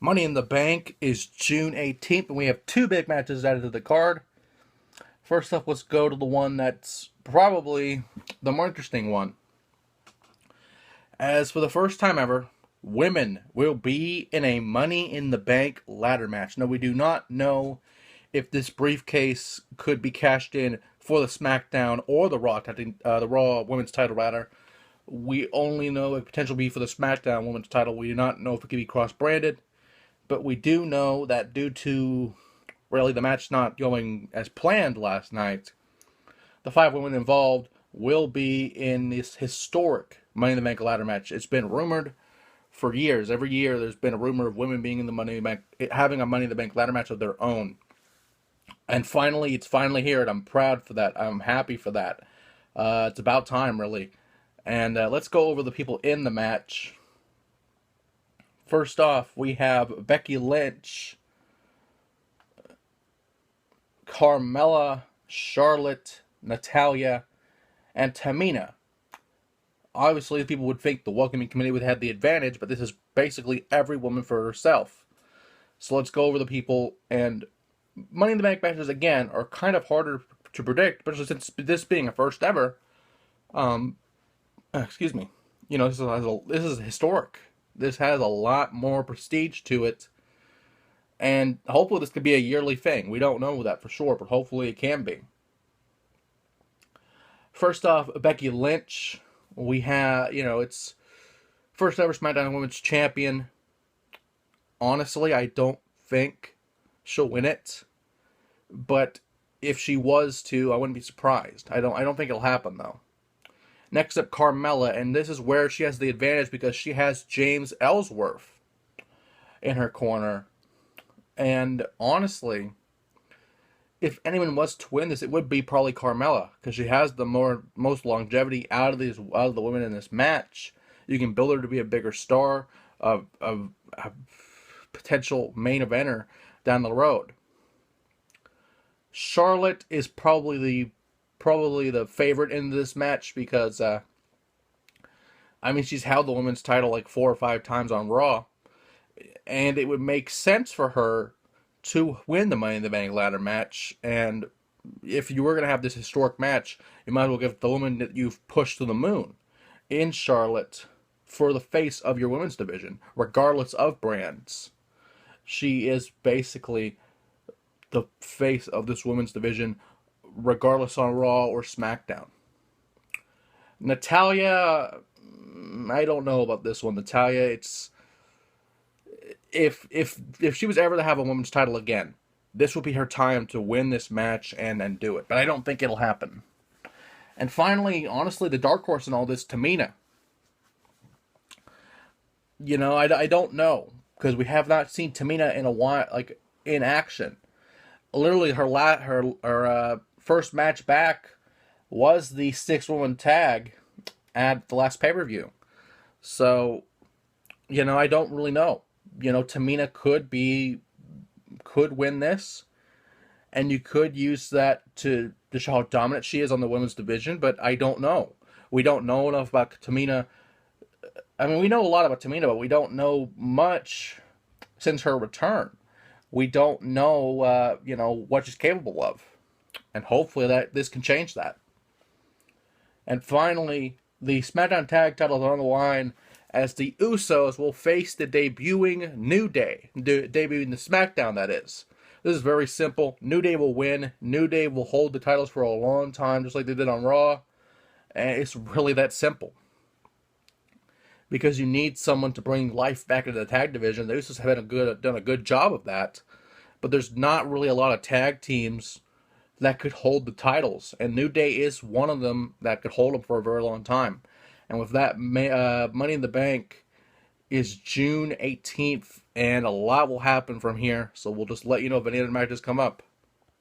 Money in the Bank is June 18th, and we have two big matches added to the card. First up, let's go to the one that's probably the more interesting one. As for the first time ever, women will be in a Money in the Bank ladder match. Now, we do not know if this briefcase could be cashed in for the SmackDown or the Raw Women's Title ladder. We only know a potential be for the SmackDown Women's Title. We do not know if it could be cross-branded. But we do know that due to really the match not going as planned last night, the 5 women involved will be in this historic Money in the Bank ladder match. It's been rumored for years. Every year there's been a rumor of women being in the Money in the Bank, having a Money in the Bank ladder match of their own. And finally, it's finally here, and I'm proud for that. I'm happy for that. It's about time, really. And let's go over the people in the match. First off, we have Becky Lynch, Carmella, Charlotte, Natalya, and Tamina. Obviously, people would think the welcoming committee would have the advantage, but this is basically every woman for herself. So let's go over the people, and Money in the Bank matches, again, are kind of harder to predict, but since this being a first ever, excuse me, this is historic. This has a lot more prestige to it, and hopefully this could be a yearly thing. We don't know that for sure, but hopefully it can be. First off, Becky Lynch. We have, it's first ever SmackDown Women's Champion. Honestly, I don't think she'll win it, but if she was to, I wouldn't be surprised. I don't think it'll happen though. Next up, Carmella, and this is where she has the advantage because she has James Ellsworth in her corner. And honestly, if anyone was to win this, it would be probably Carmella because she has the most longevity out of the women in this match. You can build her to be a bigger star, of a potential main eventer down the road. Charlotte is probably the favorite in this match because, she's held the women's title like 4 or 5 times on Raw, and it would make sense for her to win the Money in the Bank ladder match, and if you were going to have this historic match, you might as well give the woman that you've pushed to the moon in Charlotte for the face of your women's division, regardless of brands. She is basically the face of this women's division, regardless on Raw or SmackDown. Natalya, I don't know about this one. Natalya, it's if she was ever to have a women's title again, this would be her time to win this match and do it. But I don't think it'll happen. And finally, honestly, the dark horse in all this, Tamina. I don't know because we have not seen Tamina in a while, like in action. Literally, her first match back was the 6-woman tag at the last pay-per-view. So, I don't really know. Tamina could win this, and you could use that to show how dominant she is on the women's division, but I don't know. We don't know enough about Tamina. We know a lot about Tamina, but we don't know much since her return. We don't know, what she's capable of. And hopefully this can change that. And finally, the SmackDown Tag titles are on the line as the Usos will face the debuting New Day. Debuting the SmackDown, that is. This is very simple. New Day will win. New Day will hold the titles for a long time, just like they did on Raw. And it's really that simple. Because you need someone to bring life back into the tag division. The Usos have done a good job of that. But there's not really a lot of tag teams that could hold the titles. And New Day is one of them that could hold them for a very long time. And with that, Money in the Bank is June 18th. And a lot will happen from here. So we'll just let you know if any other matches come up.